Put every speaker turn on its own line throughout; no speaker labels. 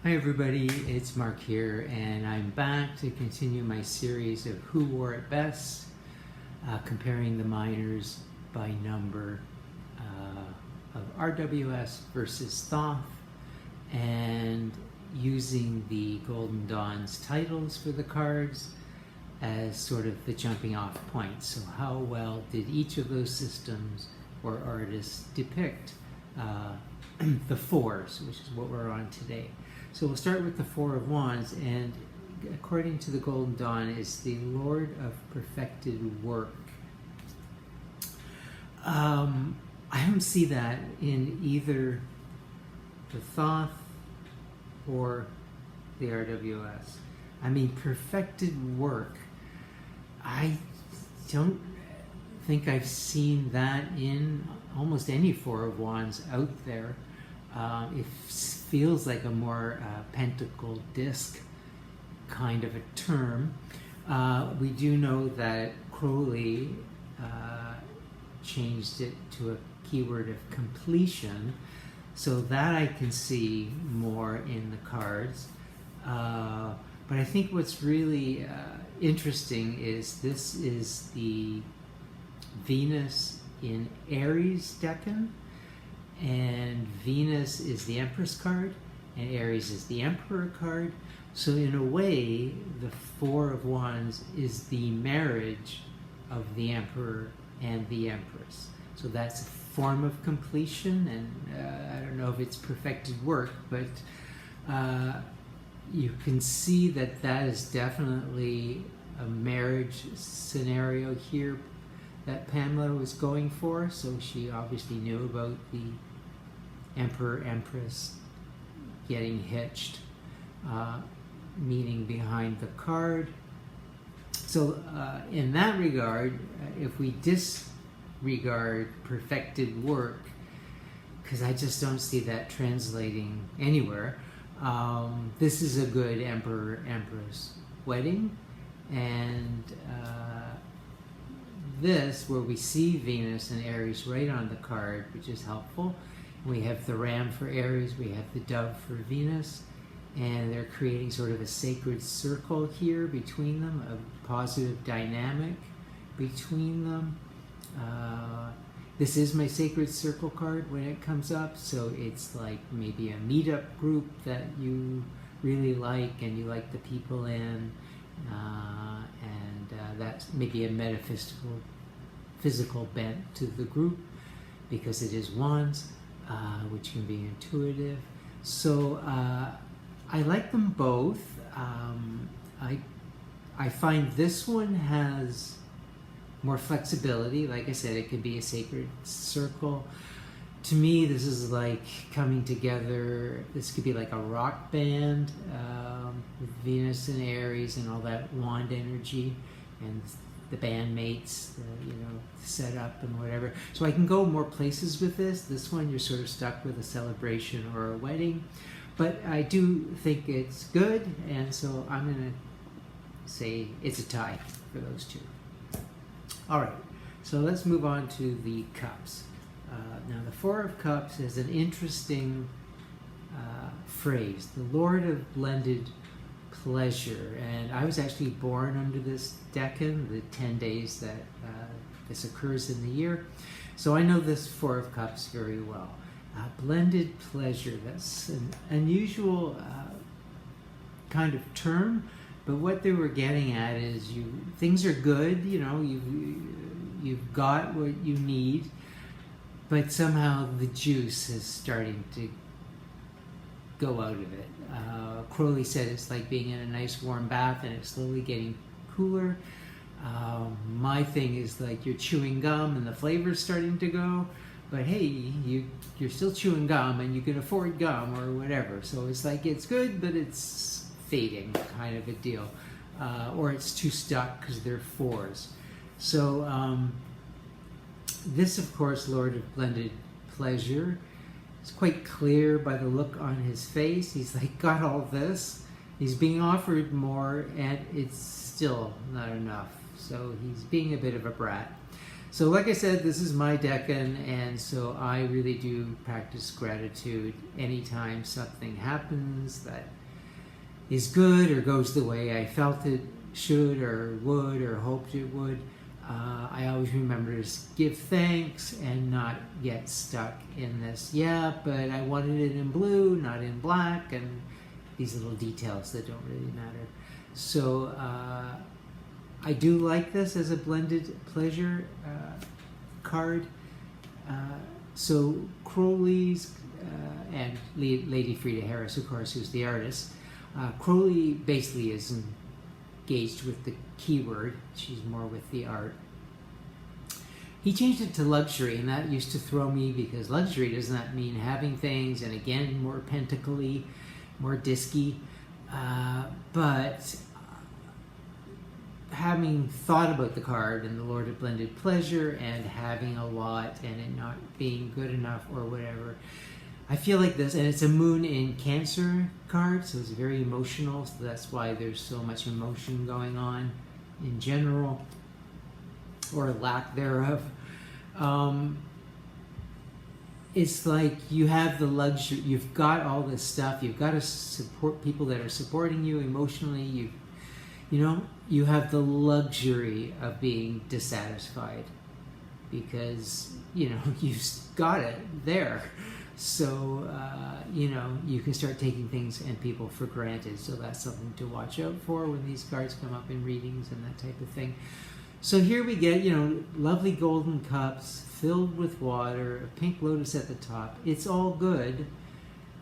Hi everybody, it's Mark here, and I'm back to continue my series of Who Wore It Best, comparing the miners by number of RWS versus Thoth, and using the Golden Dawn's titles for the cards as sort of the jumping off point. So how well did each of those systems or artists depict the fours, which is what we're on today. So we'll start with the Four of Wands, and according to the Golden Dawn is the Lord of Perfected Work. I don't see that in either the Thoth or the RWS. I mean, perfected work. I don't think I've seen that in almost any Four of Wands out there. It feels like a more pentacle disc kind of a term. We do know that Crowley changed it to a keyword of completion, so that I can see more in the cards. But I think what's really interesting is this is the Venus in Aries decan, and Venus is the Empress card, and Aries is the Emperor card. So in a way, the Four of Wands is the marriage of the Emperor and the Empress. So that's a form of completion, and I don't know if it's perfected work, but you can see that that is definitely a marriage scenario here that Pamela was going for. So she obviously knew about the Emperor Empress getting hitched, meaning behind the card. So in that regard, if we disregard perfected work, because I just don't see that translating anywhere, this is a good Emperor Empress wedding. And this, where we see Venus and Aries right on the card, which is helpful. We have the ram for Aries, we have the dove for Venus, and they're creating sort of a sacred circle here between them, a positive dynamic between them. This is my sacred circle card when it comes up, so it's like maybe a meetup group that you really like and you like the people in, and that's maybe a metaphysical physical bent to the group because it is wands, which can be intuitive. So I like them both. I find this one has more flexibility. Like I said, it could be a sacred circle. To me, this is like coming together. This could be like a rock band with Venus and Aries and all that wand energy and the bandmates, the setup and whatever. So I can go more places with this. This one, you're sort of stuck with a celebration or a wedding. But I do think it's good, and so I'm going to say it's a tie for those two. All right, so let's move on to the cups. Now, the Four of Cups is an interesting phrase, the Lord of Blended Pleasure. And I was actually born under this decan, the 10 days that this occurs in the year. So I know this Four of Cups very well. Blended pleasure, that's an unusual kind of term, but what they were getting at is things are good, you've got what you need, but somehow the juice is starting to go out of it. Crowley said it's like being in a nice warm bath and it's slowly getting cooler. My thing is like you're chewing gum and the flavor's starting to go, but hey, you're still chewing gum and you can afford gum or whatever. So it's like it's good, but it's fading kind of a deal. Or it's too stuck because they're fours. So this, of course, Lord of Blended Pleasure, it's quite clear by the look on his face. He's like got all this. He's being offered more and it's still not enough. So he's being a bit of a brat. So like I said, this is my decan, and so I really do practice gratitude anytime something happens that is good or goes the way I felt it should or would or hoped it would. I always remember to give thanks and not get stuck in this, yeah, but I wanted it in blue, not in black, and these little details that don't really matter. So I do like this as a blended pleasure card. So Crowley's and Lady Frida Harris, of course, who's the artist. Crowley basically is engaged with the keyword. She's more with the art. He changed it to luxury, and that used to throw me because luxury does not mean having things, and again, more pentacly, more disky. But having thought about the card and the Lord of Blended Pleasure and having a lot and it not being good enough or whatever, I feel like this, and it's a moon in Cancer card, so it's very emotional, so that's why there's so much emotion going on in general, or lack thereof. It's like you have the luxury, you've got all this stuff, you've got to support people that are supporting you emotionally, you have the luxury of being dissatisfied because, you've got it there. So, you can start taking things and people for granted. So that's something to watch out for when these cards come up in readings and that type of thing. So here we get, lovely golden cups filled with water, a pink lotus at the top. It's all good,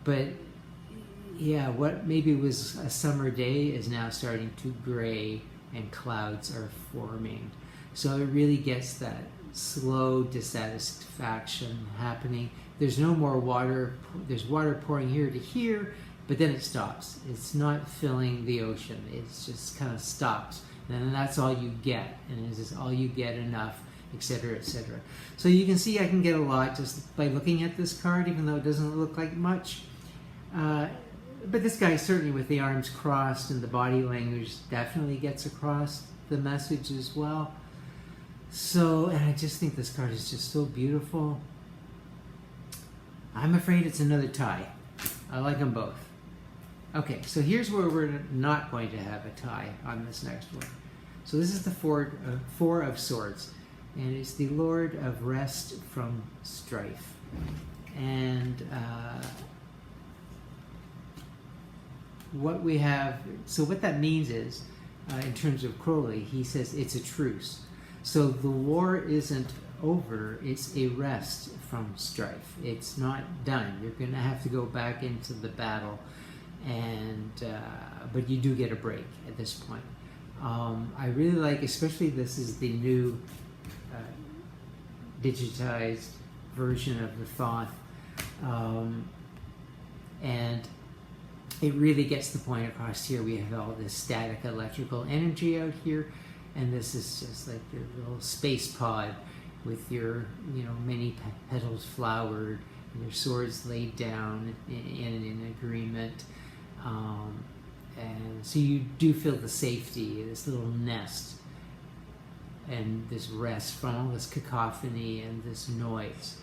but yeah, what maybe was a summer day is now starting to gray and clouds are forming. So it really gets that slow dissatisfaction happening. There's no more water. There's water pouring here to here, but then it stops. It's not filling the ocean. It's just kind of stops. And then that's all you get. And is all you get enough, etc., etc. So you can see I can get a lot just by looking at this card, even though it doesn't look like much. But this guy, certainly with the arms crossed and the body language, definitely gets across the message as well. So, and I just think this card is just so beautiful. I'm afraid it's another tie. I like them both. Okay, so here's where we're not going to have a tie on this next one. So this is the Four of Swords, and it's the Lord of Rest from Strife. And what we have, so what that means is, in terms of Crowley, he says it's a truce. So the war isn't over, it's a rest from strife. It's not done. You're going to have to go back into the battle, and but you do get a break at this point. I really like, especially this is the new digitized version of the Thoth, and it really gets the point across here. We have all this static electrical energy out here, and this is just like your little space pod with your, many petals flowered, and your swords laid down in agreement. And so you do feel the safety, this little nest, and this rest from all this cacophony and this noise.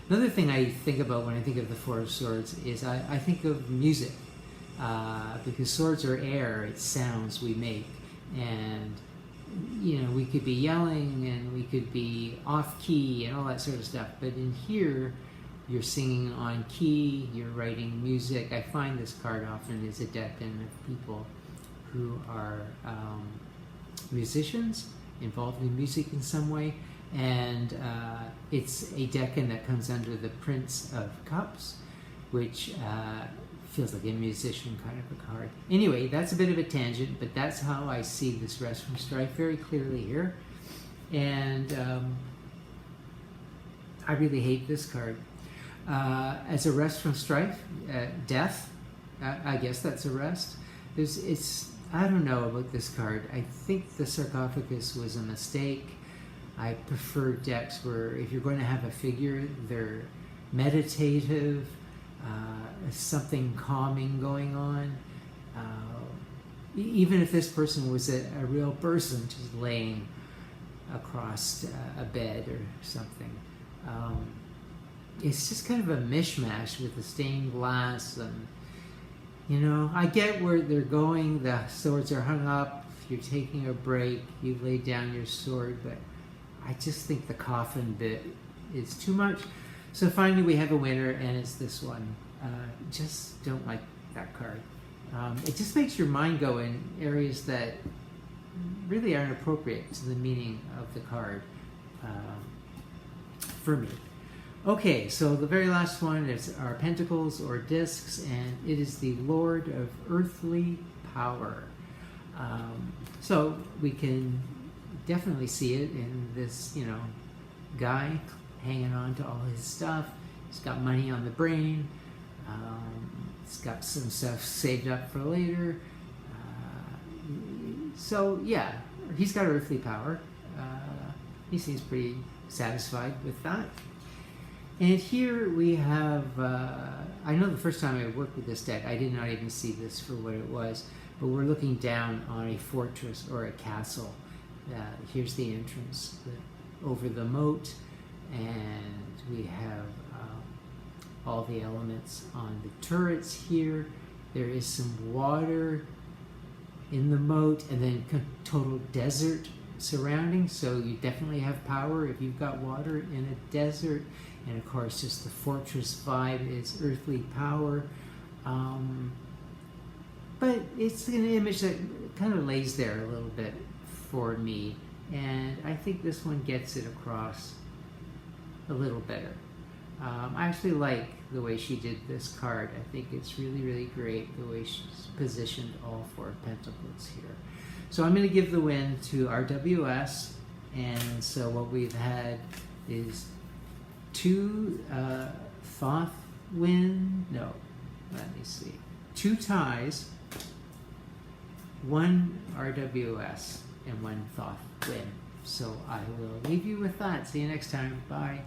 Another thing I think about when I think of the Four of Swords is I think of music, because swords are air, it's sounds we make, and we could be yelling and we could be off key and all that sort of stuff, but in here you're singing on key, you're writing music. I find this card often is a decan of people who are musicians, involved in music in some way, and it's a decan that comes under the Prince of Cups, which feels like a musician kind of a card. Anyway, that's a bit of a tangent, but that's how I see this rest from strife very clearly here. And I really hate this card. As a rest from strife, death, I guess that's a rest. I don't know about this card. I think the sarcophagus was a mistake. I prefer decks where if you're going to have a figure, they're meditative, something calming going on. Even if this person was a real person just laying across a bed or something. It's just kind of a mishmash with the stained glass, and you know, I get where they're going. The swords are hung up. If you're taking a break, you lay down your sword, but I just think the coffin bit is too much. So finally we have a winner, and it's this one. Just don't like that card. It just makes your mind go in areas that really aren't appropriate to the meaning of the card for me. Okay, so the very last one is our pentacles or discs, and it is the Lord of Earthly Power. So we can definitely see it in this, you know, guy hanging on to all his stuff. He's got money on the brain. He's got some stuff saved up for later. So yeah, he's got earthly power. He seems pretty satisfied with that. And here we have, I know the first time I worked with this deck, I did not even see this for what it was, but we're looking down on a fortress or a castle. Here's the entrance over the moat, and we have all the elements on the turrets here. There is some water in the moat, and then total desert surrounding, so you definitely have power if you've got water in a desert. And of course, just the fortress vibe is earthly power. But it's an image that kind of lays there a little bit for me. And I think this one gets it across a little better. I actually like the way she did this card. I think it's really, really great the way she's positioned all four pentacles here. So I'm going to give the win to RWS. And so what we've had is 2 Thoth win. No, let me see. 2 ties, 1 RWS, and 1 Thoth win. So I will leave you with that. See you next time. Bye.